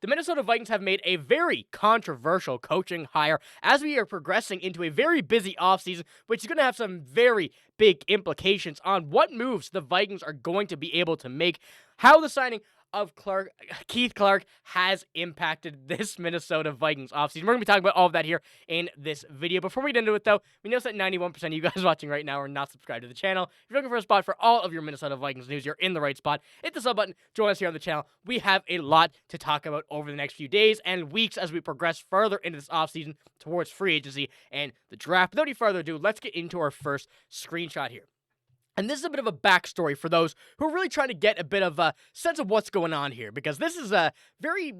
The Minnesota Vikings have made a very controversial coaching hire as we are progressing into a very busy offseason, which is going to have some very big implications on what moves the Vikings are going to be able to make, how the signing of Keith Clark has impacted this Minnesota Vikings offseason. We're going to be talking about all of that here in this video. Before we get into it, though, we notice that 91% of you guys watching right now are not subscribed to the channel. If you're looking for a spot for all of your Minnesota Vikings news, you're in the right spot. Hit the sub button. Join us here on the channel. We have a lot to talk about over the next few days and weeks as we progress further into this offseason towards free agency and the draft. Without any further ado, let's get into our first screenshot here. And this is a bit of a backstory for those who are really trying to get a bit of a sense of what's going on here, because this is a very,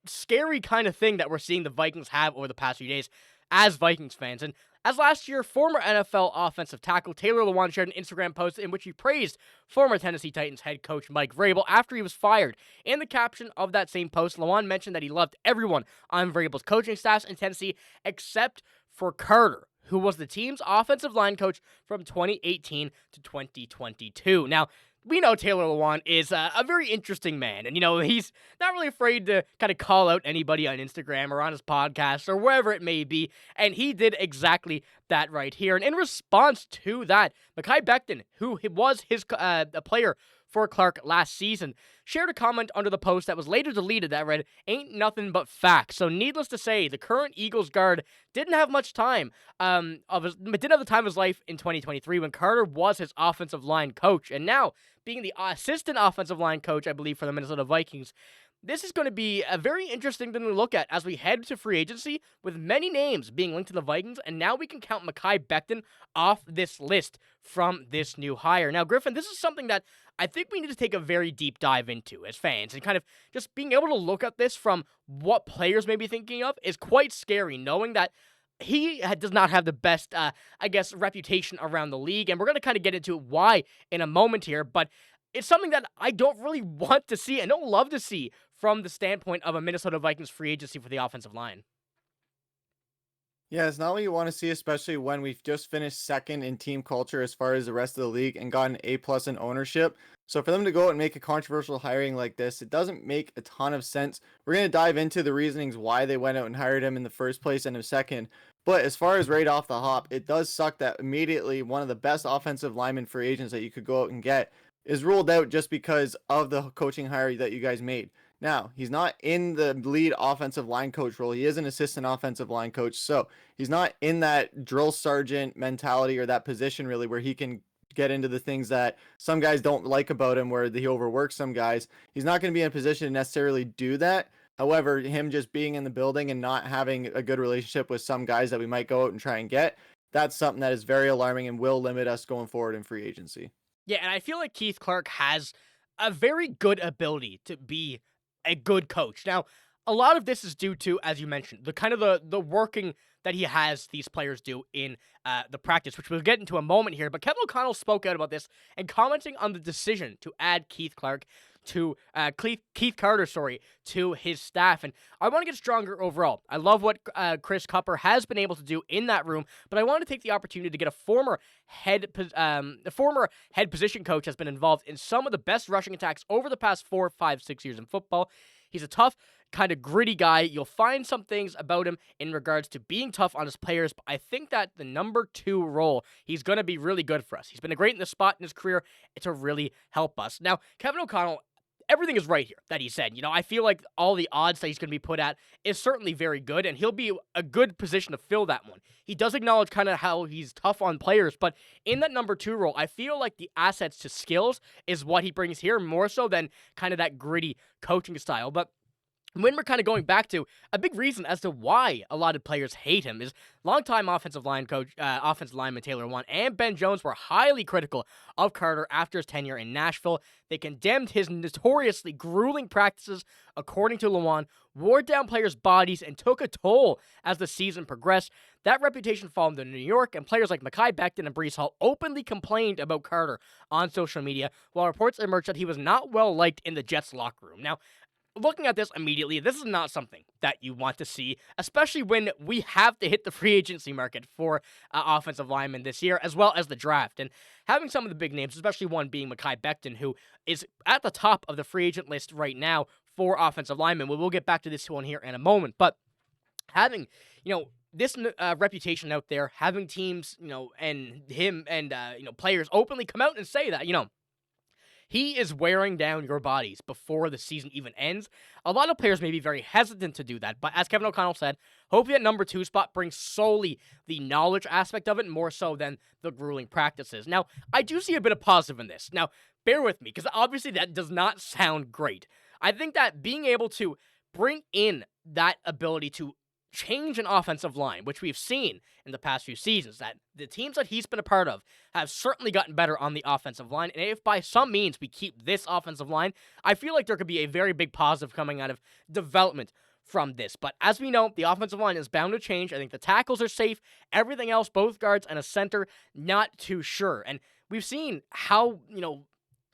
scary kind of thing that we're seeing the Vikings have over the past few days as Vikings fans. And as last year, former NFL offensive tackle Taylor Lewan shared an Instagram post in which he praised former Tennessee Titans head coach Mike Vrabel after he was fired. In the caption of that same post, Lewan mentioned that he loved everyone on Vrabel's coaching staffs in Tennessee except for Carter, who was the team's offensive line coach from 2018 to 2022. Now, we know Taylor Lewan is a very interesting man, and, he's not really afraid to kind of call out anybody on Instagram or on his podcast or wherever it may be, and he did exactly that right here. And in response to that, Mekhi Becton, who was a player for Clark last season, shared a comment under the post that was later deleted that read, "Ain't nothing but facts." So needless to say, the current Eagles guard didn't have much time didn't have the time of his life in 2023 when Carter was his offensive line coach. And now, being the assistant offensive line coach, I believe, for the Minnesota Vikings, this is going to be a very interesting thing to look at as we head to free agency, with many names being linked to the Vikings, and now we can count Mekhi Becton off this list from this new hire. Now, Griffin, this is something that I think we need to take a very deep dive into as fans, and kind of just being able to look at this from what players may be thinking of is quite scary, knowing that he does not have the best, reputation around the league, and we're going to kind of get into why in a moment here, but it's something that I don't really want to see and don't love to see from the standpoint of a Minnesota Vikings free agency for the offensive line. Yeah, it's not what you want to see, especially when we've just finished second in team culture as far as the rest of the league and gotten A+ in ownership. So for them to go and make a controversial hiring like this, it doesn't make a ton of sense. We're going to dive into the reasonings why they went out and hired him in the first place in a second. But as far as right off the hop, it does suck that immediately one of the best offensive linemen free agents that you could go out and get is ruled out just because of the coaching hire that you guys made. Now, he's not in the lead offensive line coach role. He is an assistant offensive line coach. So he's not in that drill sergeant mentality or that position really where he can get into the things that some guys don't like about him, where he overworks some guys. He's not going to be in a position to necessarily do that. However, him just being in the building and not having a good relationship with some guys that we might go out and try and get, that's something that is very alarming and will limit us going forward in free agency. Yeah, and I feel like Keith Clark has a very good ability to be a good coach. Now, a lot of this is due to, as you mentioned, the working that he has these players do in the practice, which we'll get into a moment here. But Kevin O'Connell spoke out about this and commenting on the decision to add Keith Carter, to his staff. And I want to get stronger overall. I love what Chris Cupper has been able to do in that room, but I want to take the opportunity to get a former head position coach has been involved in some of the best rushing attacks over the past 4, 5, 6 years in football. He's a tough, kind of gritty guy. You'll find some things about him in regards to being tough on his players, but I think that the number 2 role, he's going to be really good for us. He's been a great in the spot in his career to really help us. Now, Kevin O'Connell, everything is right here that he said. I feel like all the odds that he's going to be put at is certainly very good, and he'll be a good position to fill that one. He does acknowledge kind of how he's tough on players, but in that number 2 role, I feel like the assets to skills is what he brings here more so than kind of that gritty coaching style. But when we're kind of going back to a big reason as to why a lot of players hate him is longtime offensive lineman Taylor Lewan and Ben Jones were highly critical of Carter after his tenure in Nashville. They condemned his notoriously grueling practices, according to Lewan, wore down players' bodies, and took a toll as the season progressed. That reputation followed to New York, and players like Mekhi Becton and Breece Hall openly complained about Carter on social media, while reports emerged that he was not well liked in the Jets locker room. Now, looking at this immediately, this is not something that you want to see, especially when we have to hit the free agency market for offensive linemen this year, as well as the draft. And having some of the big names, especially one being Mekhi Becton, who is at the top of the free agent list right now for offensive linemen. We'll get back to this one here in a moment, but having, this reputation out there, having teams, and him and, players openly come out and say that, he is wearing down your bodies before the season even ends. A lot of players may be very hesitant to do that, but as Kevin O'Connell said, hopefully that number 2 spot brings solely the knowledge aspect of it more so than the grueling practices. Now, I do see a bit of positive in this. Now, bear with me, because obviously that does not sound great. I think that being able to bring in that ability to change an offensive line, which we've seen in the past few seasons, that the teams that he's been a part of have certainly gotten better on the offensive line. And if by some means we keep this offensive line, I feel like there could be a very big positive coming out of development from this. But as we know, the offensive line is bound to change. I think the tackles are safe. Everything else, both guards and a center, not too sure. And we've seen how,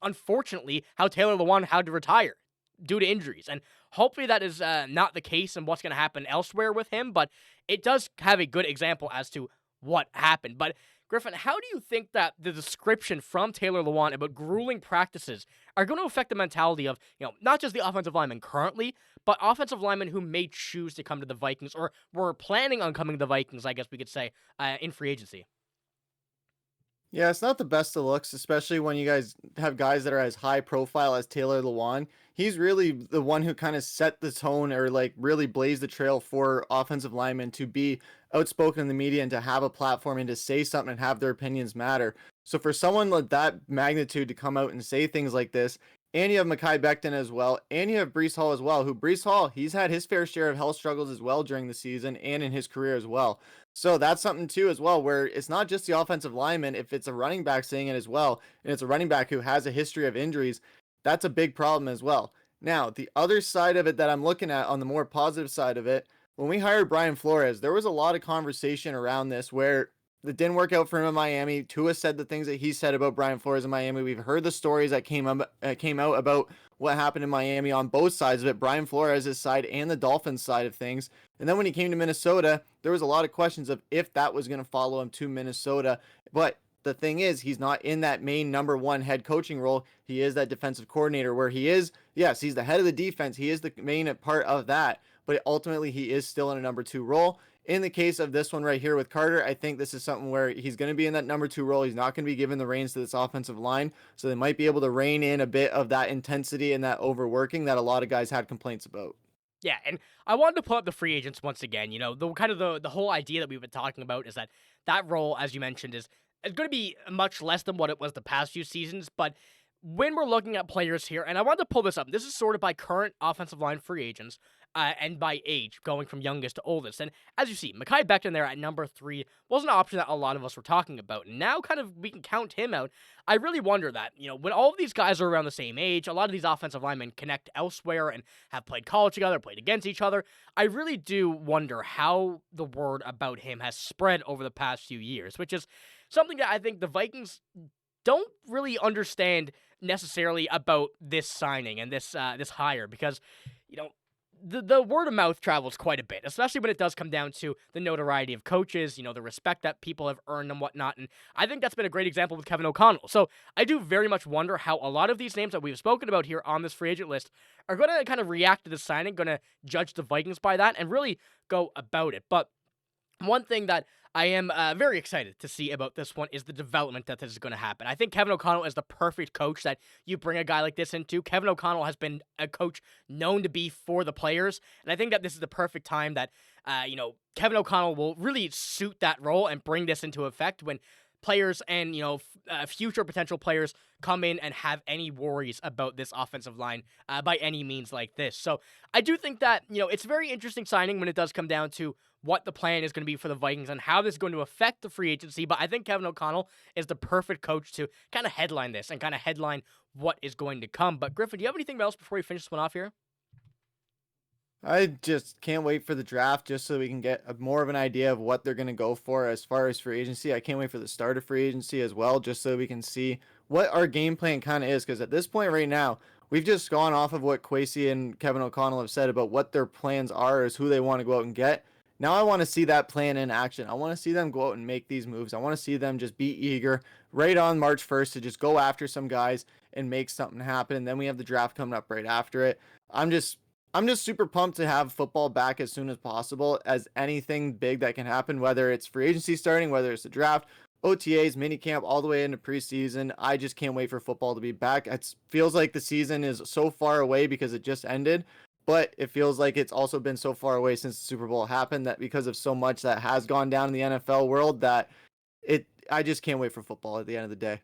unfortunately, how Taylor Lewan had to retire due to injuries. And hopefully that is not the case and what's going to happen elsewhere with him, but it does have a good example as to what happened. But Griffen, how do you think that the description from Taylor Lewan about grueling practices are going to affect the mentality of, not just the offensive linemen currently, but offensive linemen who may choose to come to the Vikings or were planning on coming to the Vikings, I guess we could say, in free agency? Yeah, it's not the best of looks, especially when you guys have guys that are as high profile as Taylor Lewan. He's really the one who kind of set the tone or like really blazed the trail for offensive linemen to be outspoken in the media and to have a platform and to say something and have their opinions matter. So for someone with that magnitude to come out and say things like this, and you have Mekhi Becton as well, and you have Breece Hall as well, who Breece Hall, he's had his fair share of health struggles as well during the season and in his career as well. So that's something too as well, where it's not just the offensive lineman. If it's a running back saying it as well, and it's a running back who has a history of injuries, that's a big problem as well. Now, the other side of it that I'm looking at on the more positive side of it, when we hired Brian Flores, there was a lot of conversation around this where it didn't work out for him in Miami. Tua said the things that he said about Brian Flores in Miami. We've heard the stories that came out about what happened in Miami on both sides of it, Brian Flores' side and the Dolphins side of things. And then when he came to Minnesota, there was a lot of questions of if that was going to follow him to Minnesota. But the thing is, he's not in that main number 1 head coaching role. He is that defensive coordinator where he is, yes, he's the head of the defense. He is the main part of that, but ultimately he is still in a number 2 role. In the case of this one right here with Carter, I think this is something where he's going to be in that number 2 role. He's not going to be given the reins to this offensive line. So they might be able to rein in a bit of that intensity and that overworking that a lot of guys had complaints about. Yeah, and I wanted to pull up the free agents once again. The kind of the whole idea that we've been talking about is that role, as you mentioned, is going to be much less than what it was the past few seasons. But when we're looking at players here, and I wanted to pull this up, this is sorted by current offensive line free agents and by age, going from youngest to oldest. And as you see, Mekhi Becton there at number 3 was an option that a lot of us were talking about. And now kind of we can count him out. I really wonder that, when all of these guys are around the same age, a lot of these offensive linemen connect elsewhere and have played college together, played against each other. I really do wonder how the word about him has spread over the past few years, which is something that I think the Vikings don't really understand necessarily about this signing and this hire, because the word of mouth travels quite a bit, especially when it does come down to the notoriety of coaches, the respect that people have earned and whatnot. And I think that's been a great example with Kevin O'Connell. So I do very much wonder how a lot of these names that we've spoken about here on this free agent list are going to kind of react to this signing, going to judge the Vikings by that and really go about it. But one thing that I am very excited to see about this one is the development that this is going to happen. I think Kevin O'Connell is the perfect coach that you bring a guy like this into. Kevin O'Connell has been a coach known to be for the players, and I think that this is the perfect time that, Kevin O'Connell will really suit that role and bring this into effect when players and, future potential players come in and have any worries about this offensive line by any means like this. So I do think that, it's a very interesting signing when it does come down to what the plan is going to be for the Vikings and how this is going to affect the free agency. But I think Kevin O'Connell is the perfect coach to kind of headline this and kind of headline what is going to come. But Griffen, do you have anything else before we finish this one off here? I just can't wait for the draft just so we can get more of an idea of what they're going to go for as far as free agency. I can't wait for the start of free agency as well, just so we can see what our game plan kind of is. Because at this point right now, we've just gone off of what Kwesi and Kevin O'Connell have said about what their plans are, as who they want to go out and get. Now I want to see that plan in action. I want to see them go out and make these moves. I want to see them just be eager, right on March 1st to just go after some guys and make something happen. And then we have the draft coming up right after it. I'm just I'm just super pumped to have football back as soon as possible, as anything big that can happen, whether it's free agency starting, whether it's the draft, OTAs, minicamp, all the way into preseason. I just can't wait for football to be back. It feels like the season is so far away because it just ended, but it feels like it's also been so far away since the Super Bowl happened, that because of so much that has gone down in the NFL world, that I just can't wait for football at the end of the day.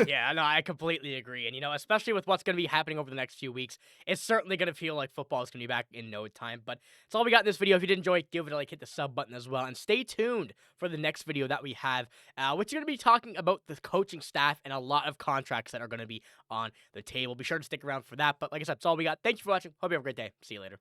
Yeah, no, I completely agree. And, especially with what's going to be happening over the next few weeks, it's certainly going to feel like football is going to be back in no time. But that's all we got in this video. If you did enjoy it, give it a like, hit the sub button as well. And stay tuned for the next video that we have, which is going to be talking about the coaching staff and a lot of contracts that are going to be on the table. Be sure to stick around for that. But like I said, that's all we got. Thank you for watching. Hope you have a great day. See you later.